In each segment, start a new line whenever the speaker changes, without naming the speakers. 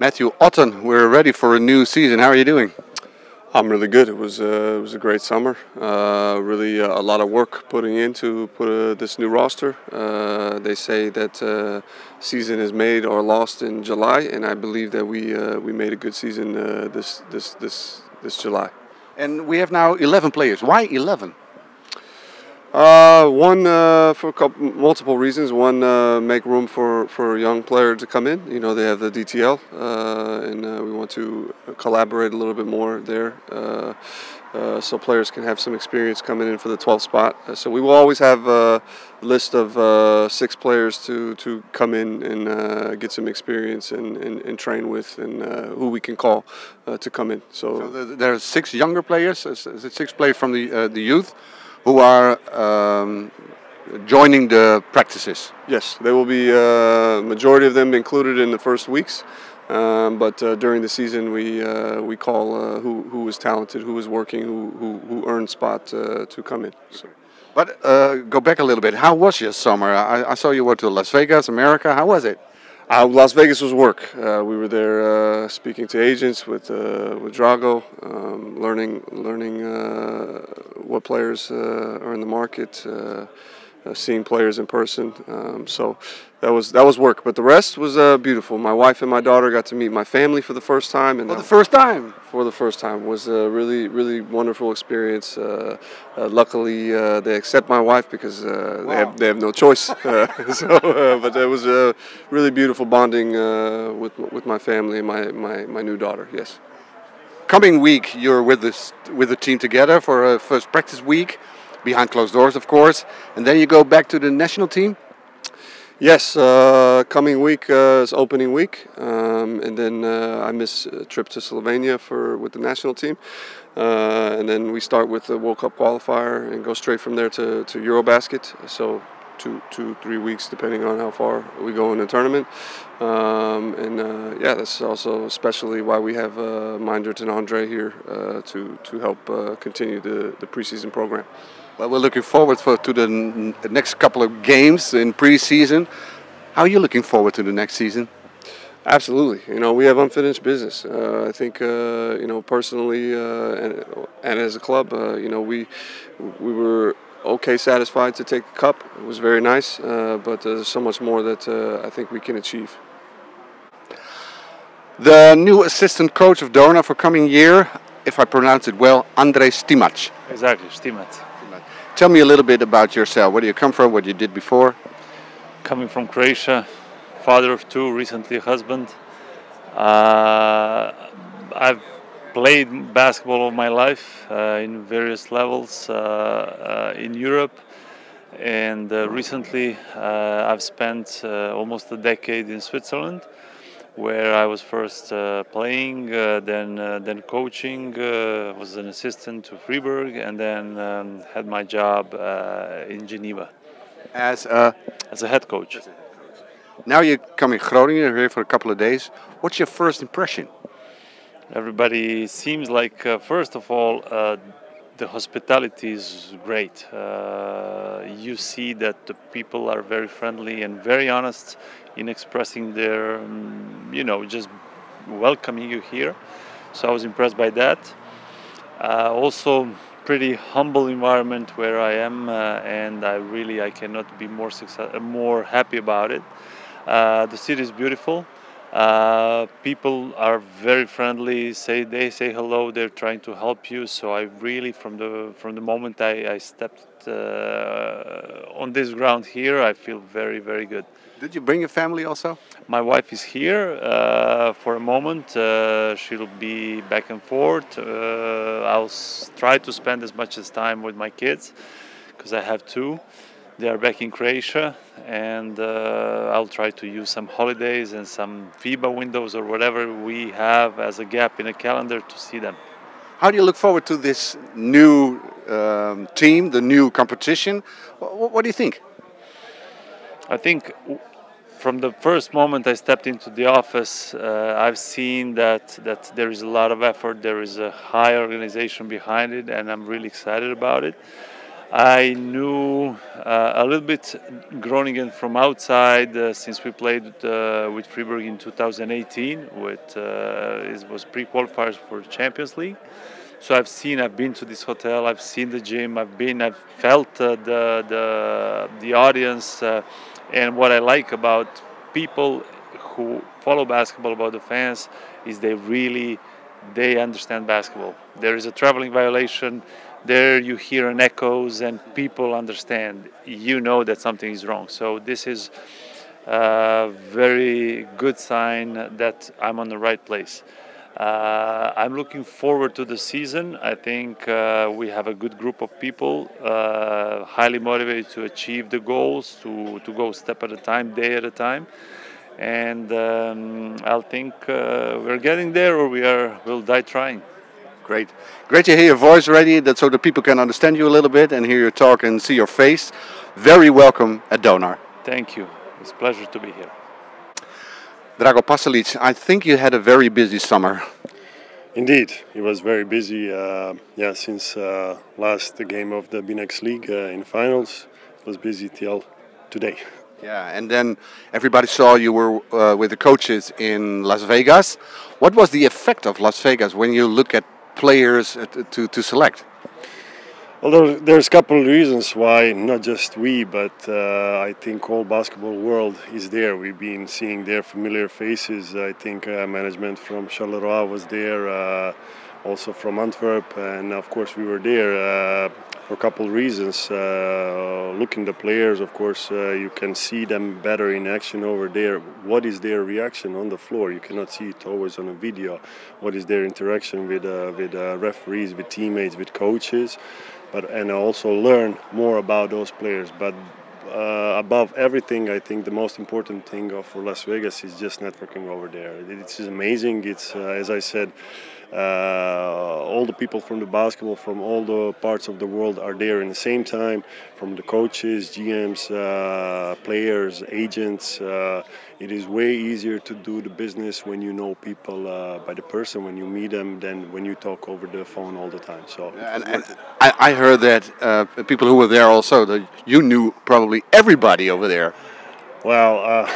Matthew Otten, we're ready for a new season. How are you doing?
I'm really good. It was a great summer. Really a lot of work putting into this new roster. They say that season is made or lost in July, and I believe that we made a good season this July.
And we have now 11 players. Why 11?
One for multiple reasons. One, make room for a young player to come in. You know, they have the DTL, and we want to collaborate a little bit more there, so players can have some experience coming in for the 12th spot. So we will always have a list of 6 players to come in and get some experience and train with, and who we can call to come in.
So there are 6 younger players, 6 players from the youth, who are joining the practices.
Yes, there will be majority of them included in the first weeks, but during the season we call who is talented, who is working, who earned spot to come in. So.
But go back a little bit. How was your summer? I saw you went to Las Vegas, America. How was it?
Las Vegas was work. We were there speaking to agents with Drago, learning what players are in the market, seeing players in person. So that was work. But the rest was beautiful. My wife and my daughter got to meet my family for the first time. And
for the first time?
For the first time. Was a really wonderful experience. Luckily, they accept my wife because
Wow.
they have no choice. But it was a really beautiful bonding with my family and my new daughter. Yes.
Coming week, you're with the team together for a first practice week, behind closed doors, of course, and then you go back to the national team.
Yes, coming week is opening week, and then I miss a trip to Slovenia with the national team, and then we start with the World Cup qualifier and go straight from there to Eurobasket. So 2-3 weeks depending on how far we go in the tournament, yeah, that's also especially why we have Meindert and Andre here to help continue the preseason program.
Well, we're looking forward to the next couple of games in preseason. How are you looking forward to the next season?
Absolutely. You know, we have unfinished business. I think, you know, personally and as a club, you know, we were okay satisfied to take the cup. It was very nice, but there's so much more that I think we can achieve.
The new assistant coach of Dorna for coming year, if I pronounce it well, Andrej Stimac.
Exactly, Stimac.
Tell me a little bit about yourself. Where do you come from? What you did before?
Coming from Croatia, father of 2, recently a husband. I've played basketball all my life in various levels in Europe, and recently I've spent almost a decade in Switzerland, where I was first playing, then coaching, was an assistant to Freiburg, and then had my job in Geneva
as a
head coach.
Now you're coming Groningen, you're here for a couple of days. What's your first impression?
Everybody seems like, first of all, the hospitality is great. You see that the people are very friendly and very honest in expressing their, you know, just welcoming you here. So I was impressed by that. Also, pretty humble environment where I am, and I cannot be more happy about it. The city is beautiful. People are very friendly. They say hello. They're trying to help you. So I really, from the moment I stepped on this ground here, I feel very, very good.
Did you bring your family also?
My wife is here for a moment. She'll be back and forth. I'll try to spend as much as time with my kids because I have 2. They are back in Croatia, and I'll try to use some holidays and some FIBA windows or whatever we have as a gap in a calendar to see them.
How do you look forward to this new team, the new competition? What do you think?
I think from the first moment I stepped into the office, I've seen that there is a lot of effort, there is a high organization behind it, and I'm really excited about it. I knew a little bit Groningen from outside since we played with Freiburg in 2018. It was pre-qualifiers for Champions League. So I've been to this hotel, I've seen the gym, I've felt the audience, and what I like about people who follow basketball, about the fans, is they understand basketball. There is a traveling violation. There you hear an echoes and people understand. You know that something is wrong. So this is a very good sign that I'm on the right place. I'm looking forward to the season. I think we have a good group of people, highly motivated to achieve the goals, to go step at a time, day at a time. And I think we're getting there, or we'll die trying.
Great. Great to hear your voice already, that so that people can understand you a little bit and hear you talk and see your face. Very welcome at Donar.
Thank you. It's a pleasure to be here.
Drago Pasalic, I think you had a very busy summer.
Indeed, it was very busy. Since last game of the BNEX League in finals, it was busy till today.
Yeah, and then everybody saw you were with the coaches in Las Vegas. What was the effect of Las Vegas when you look at players to select?
Well, there's a couple of reasons why, not just we, but I think all basketball world is there. We've been seeing their familiar faces. I think management from Charleroi was there, also from Antwerp, and of course we were there for a couple of reasons. Looking the players, of course, you can see them better in action over there. What is their reaction on the floor? You cannot see it always on a video. What is their interaction with referees, with teammates, with coaches? And also learn more about those players. But above everything, I think the most important thing for Las Vegas is just networking over there. It's amazing. It's as I said, all the people from the basketball from all the parts of the world are there in the same time, from the coaches, GMs, players, agents. It is way easier to do the business when you know people by the person, when you meet them, than when you talk over the phone all the time. So,
and I heard that people who were there also, that you knew probably everybody over there.
Well,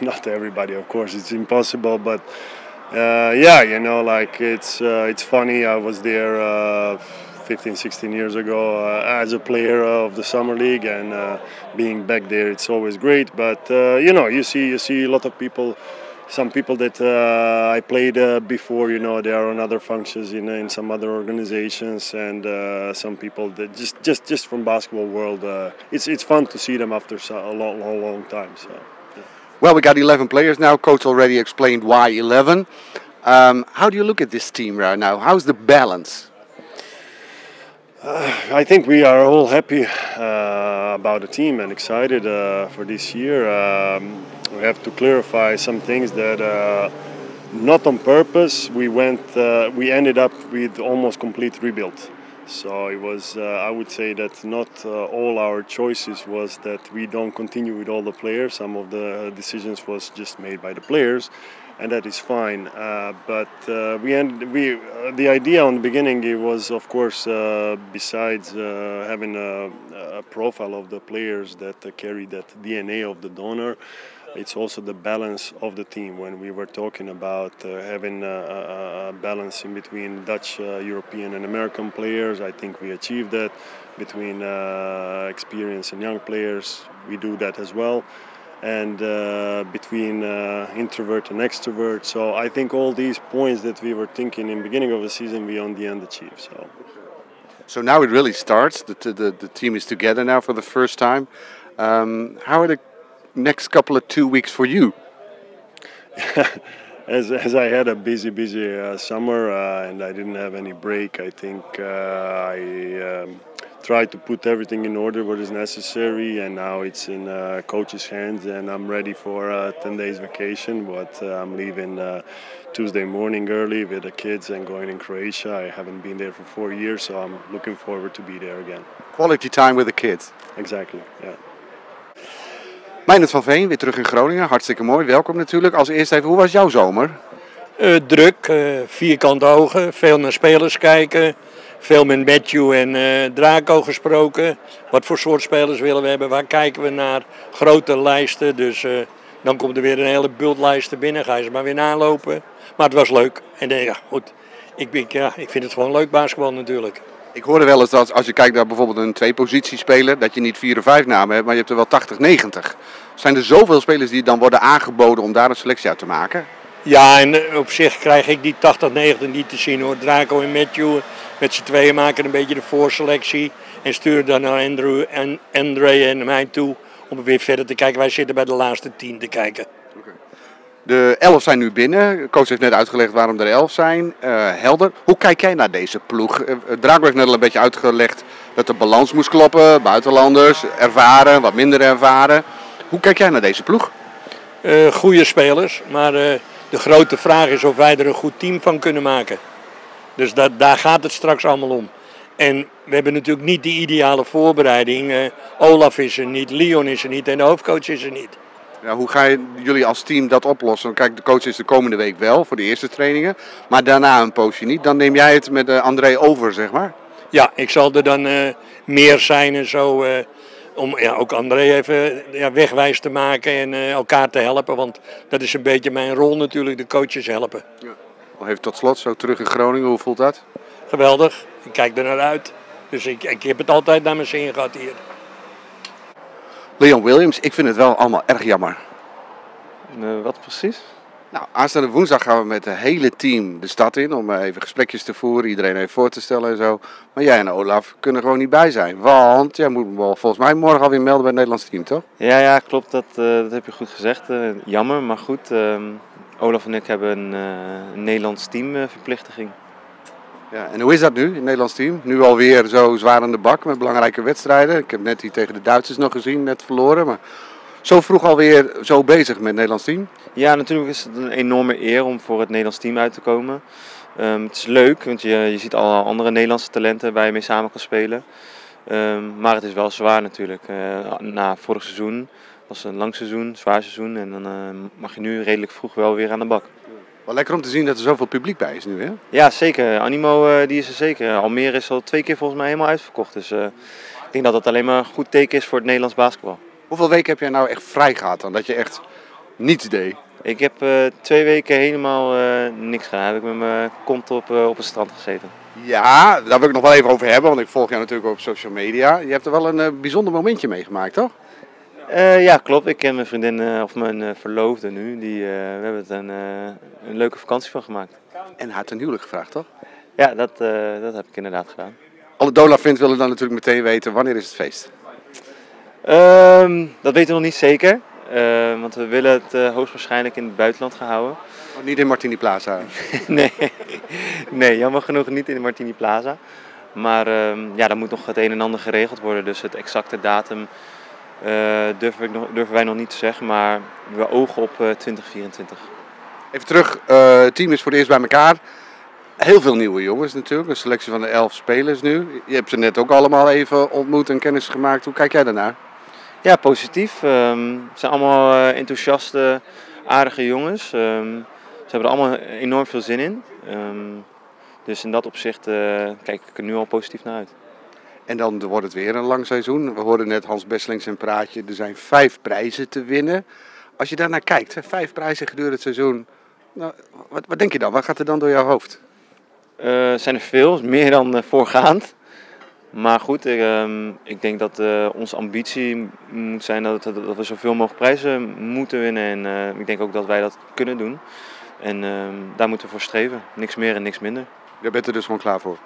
not everybody, of course, it's impossible, but it's funny. I was there 15, 16 years ago as a player of the Summer League, and being back there, it's always great. But you see a lot of people. Some people that I played before, they are on other functions in some other organizations, and some people that just from basketball world. It's fun to see them after a long time. So.
Well, we got 11 players now. Coach already explained why 11. How do you look at this team right now? How's the balance?
I think we are all happy about the team and excited for this year. We have to clarify some things that not on purpose. We ended up with almost complete rebuild. So it was, I would say that not all our choices was that we don't continue with all the players. Some of the decisions was just made by the players, and that is fine. But the idea on the beginning, it was, of course, besides having a profile of the players that carry that DNA of the donor, it's also the balance of the team. When we were talking about having a balance in between Dutch, European and American players, I think we achieved that. Between experienced and young players, we do that as well. And between introvert and extrovert. So I think all these points that we were thinking in the beginning of the season, we on the end achieved.
So now it really starts. The team is together now for the first time. How are the next couple of 2 weeks for you?
As I had a busy summer and I didn't have any break, I think I tried to put everything in order what is necessary, and now it's in coach's hands, and I'm ready for a 10 days vacation. But I'm leaving Tuesday morning early with the kids and going in Croatia. I haven't been there for 4 years, so I'm looking forward to be there again.
Quality time with the kids.
Exactly, yeah.
Meijnerd van Veen, weer terug in Groningen. Hartstikke mooi. Welkom natuurlijk. Als eerst even, hoe was jouw zomer?
Druk, vierkante ogen, veel naar spelers kijken, veel met Matthew en Draco gesproken. Wat voor soort spelers willen we hebben? Waar kijken we naar? Grote lijsten. Dus dan komt er weer een hele bult lijsten binnen. Ga je ze maar weer nalopen. Maar het was leuk. En ja, goed. Ik vind het gewoon leuk basketbal natuurlijk.
Ik hoorde wel eens dat als je kijkt naar bijvoorbeeld een twee-positiespeler, dat je niet 4 of 5 namen hebt, maar je hebt er wel 80, 90. Zijn er zoveel spelers die dan worden aangeboden om daar een selectie uit te maken?
Ja, en op zich krijg ik die 80, 90 niet te zien hoor. Draco en Matthew met z'n tweeën maken een beetje de voorselectie. En sturen dan naar André en mij toe om weer verder te kijken. Wij zitten bij de laatste 10 te kijken.
De 11 zijn nu binnen. De coach heeft net uitgelegd waarom er 11 zijn. Helder. Hoe kijk jij naar deze ploeg? Drago heeft net al een beetje uitgelegd dat de balans moest kloppen. Buitenlanders, ervaren, wat minder ervaren. Hoe kijk jij naar deze ploeg?
Goede spelers, maar de grote vraag is of wij er een goed team van kunnen maken. Dus daar gaat het straks allemaal om. En we hebben natuurlijk niet die ideale voorbereiding. Olaf is er niet, Leon is er niet en de hoofdcoach is er niet.
Ja, hoe gaan jullie als team dat oplossen? Kijk, de coach is de komende week wel voor de eerste trainingen, maar daarna een poosje niet. Dan neem jij het met André over, zeg maar?
Ja, ik zal er dan meer zijn en zo, om ook André even wegwijs te maken en elkaar te helpen. Want dat is een beetje mijn rol natuurlijk, de coaches helpen.
Ja. Even tot slot, zo terug in Groningen, hoe voelt dat?
Geweldig, ik kijk er naar uit. Dus ik heb het altijd naar mijn zin gehad hier.
Leon Williams, ik vind het wel allemaal erg jammer.
Wat precies?
Nou, aanstaande woensdag gaan we met het hele team de stad in om even gesprekjes te voeren, iedereen even voor te stellen en zo. Maar jij en Olaf kunnen er gewoon niet bij zijn, want jij moet volgens mij morgen alweer melden bij het Nederlands team, toch?
Ja, klopt, dat heb je goed gezegd. Jammer, maar goed. Olaf en ik hebben een Nederlands teamverplichting.
Ja, en hoe is dat nu, het Nederlands team? Nu alweer zo zwaar aan de bak met belangrijke wedstrijden. Ik heb net die tegen de Duitsers nog gezien, net verloren. Maar zo vroeg alweer zo bezig met het Nederlands team?
Ja, natuurlijk is het een enorme eer om voor het Nederlands team uit te komen. Het is leuk, want je ziet alle andere Nederlandse talenten waar je mee samen kan spelen. Maar het is wel zwaar natuurlijk. Na vorig seizoen was het een lang seizoen, zwaar seizoen. En dan mag je nu redelijk vroeg wel weer aan de bak.
Wel lekker om te zien dat er zoveel publiek bij is nu, hè?
Ja, zeker. Animo die is er zeker. Almere is al 2 keer volgens mij helemaal uitverkocht. Dus ik denk dat dat alleen maar een goed teken is voor het Nederlands basketbal.
Hoeveel weken heb jij nou echt vrij gehad dan? Dat je echt niets deed?
Ik heb 2 weken helemaal niks gedaan. Heb ik met mijn kont op het strand gezeten.
Ja, daar wil ik nog wel even over hebben, want ik volg jou natuurlijk op social media. Je hebt er wel een bijzonder momentje meegemaakt, toch?
Ja, klopt. Ik ken mijn vriendin, of mijn verloofde nu. We hebben er een leuke vakantie van gemaakt.
En haar ten huwelijk gevraagd, toch?
Ja, dat heb ik inderdaad gedaan.
Alle Dola-fans willen dan natuurlijk meteen weten, wanneer is het feest?
Dat weten we nog niet zeker. Want we willen het hoogstwaarschijnlijk in het buitenland gaan houden.
Oh, niet in Martini Plaza?
Nee, jammer genoeg niet in de Martini Plaza. Maar ja, dan moet nog het een en ander geregeld worden. Dus het exacte datum durven wij nog niet te zeggen. Maar we ogen op 2024.
Even terug, het team is voor het eerst bij elkaar. Heel veel nieuwe jongens natuurlijk, een selectie van de 11 spelers nu. Je hebt ze net ook allemaal even ontmoet en kennis gemaakt. Hoe kijk jij daarnaar?
Ja, positief. Het zijn allemaal enthousiaste, aardige jongens. Ze hebben er allemaal enorm veel zin in. Dus in dat opzicht kijk ik er nu al positief naar uit.
En dan wordt het weer een lang seizoen. We hoorden net Hans Besseling zijn praatje. Er zijn 5 prijzen te winnen. Als je daarnaar kijkt, 5 prijzen gedurende het seizoen. Nou, wat denk je dan? Wat gaat er dan door jouw hoofd?
Zijn er veel, meer dan voorgaand. Maar goed, ik denk dat onze ambitie moet zijn dat we zoveel mogelijk prijzen moeten winnen. En ik denk ook dat wij dat kunnen doen. En daar moeten we voor streven. Niks meer en niks minder.
Jij bent er dus gewoon klaar voor?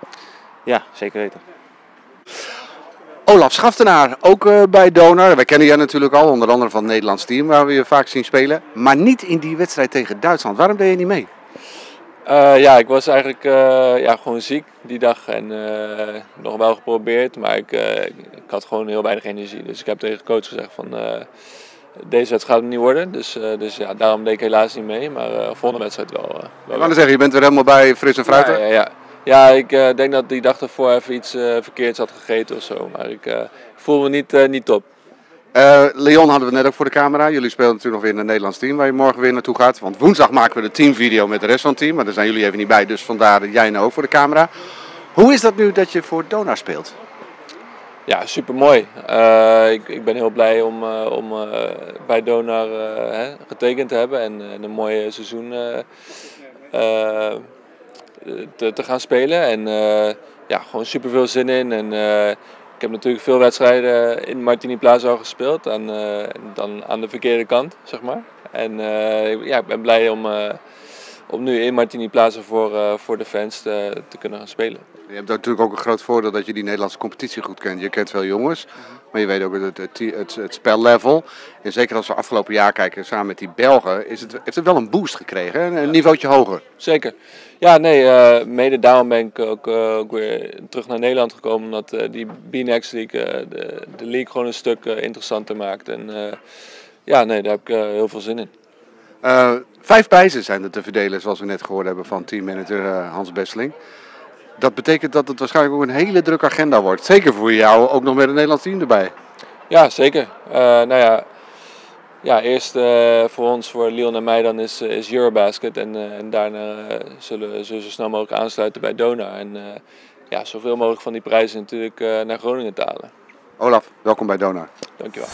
Ja, zeker weten.
Olaf Schaftenaar, ook bij Donar. Wij kennen jij natuurlijk al, onder andere van het Nederlands team, waar we je vaak zien spelen. Maar niet in die wedstrijd tegen Duitsland. Waarom deed je niet mee?
Ja, ik was eigenlijk gewoon ziek die dag en nog wel geprobeerd, maar ik had gewoon heel weinig energie. Dus ik heb tegen de coach gezegd van deze wedstrijd gaat het niet worden. Dus ja, daarom deed ik helaas niet mee, maar volgende wedstrijd wel.
Ik wou zeggen, je bent er helemaal bij fris en fruitig?
Ja, ik denk dat die dag ervoor even iets verkeerds had gegeten of zo, maar ik voel me niet top.
Leon hadden we net ook voor de camera. Jullie spelen natuurlijk nog weer in het Nederlands team waar je morgen weer naartoe gaat. Want woensdag maken we de teamvideo met de rest van het team. Maar daar zijn jullie even niet bij, dus vandaar dat jij nou ook voor de camera. Hoe is dat nu dat je voor Donar speelt?
Ja, super mooi. Ik ben heel blij om bij Donar getekend te hebben en een mooi seizoen te gaan spelen. En ja, gewoon super veel zin in. En ik heb natuurlijk veel wedstrijden in Martini Plaza al gespeeld, dan aan de verkeerde kant, zeg maar. En ja, ik ben blij om nu in Martini Plaza voor de fans te kunnen gaan spelen.
Je hebt natuurlijk ook een groot voordeel dat je die Nederlandse competitie goed kent. Je kent veel jongens, maar je weet ook het spellevel. En zeker als we afgelopen jaar kijken samen met die Belgen, heeft het wel een boost gekregen, een niveautje hoger.
Zeker. Ja, nee, mede daarom ben ik ook weer terug naar Nederland gekomen, omdat die B-Next League de league gewoon een stuk interessanter maakt. En ja, nee, daar heb ik heel veel zin in.
5 prijzen zijn er te verdelen, zoals we net gehoord hebben van teammanager Hans Besseling. Dat betekent dat het waarschijnlijk ook een hele drukke agenda wordt. Zeker voor jou, ook nog met een Nederlands team erbij.
Ja, zeker. Nou ja, eerst voor ons, voor Leon en mij dan is Eurobasket. En daarna zullen we zo snel mogelijk aansluiten bij Donar. En ja, zoveel mogelijk van die prijzen natuurlijk naar Groningen te halen.
Olaf, welkom bij Donar.
Dankjewel.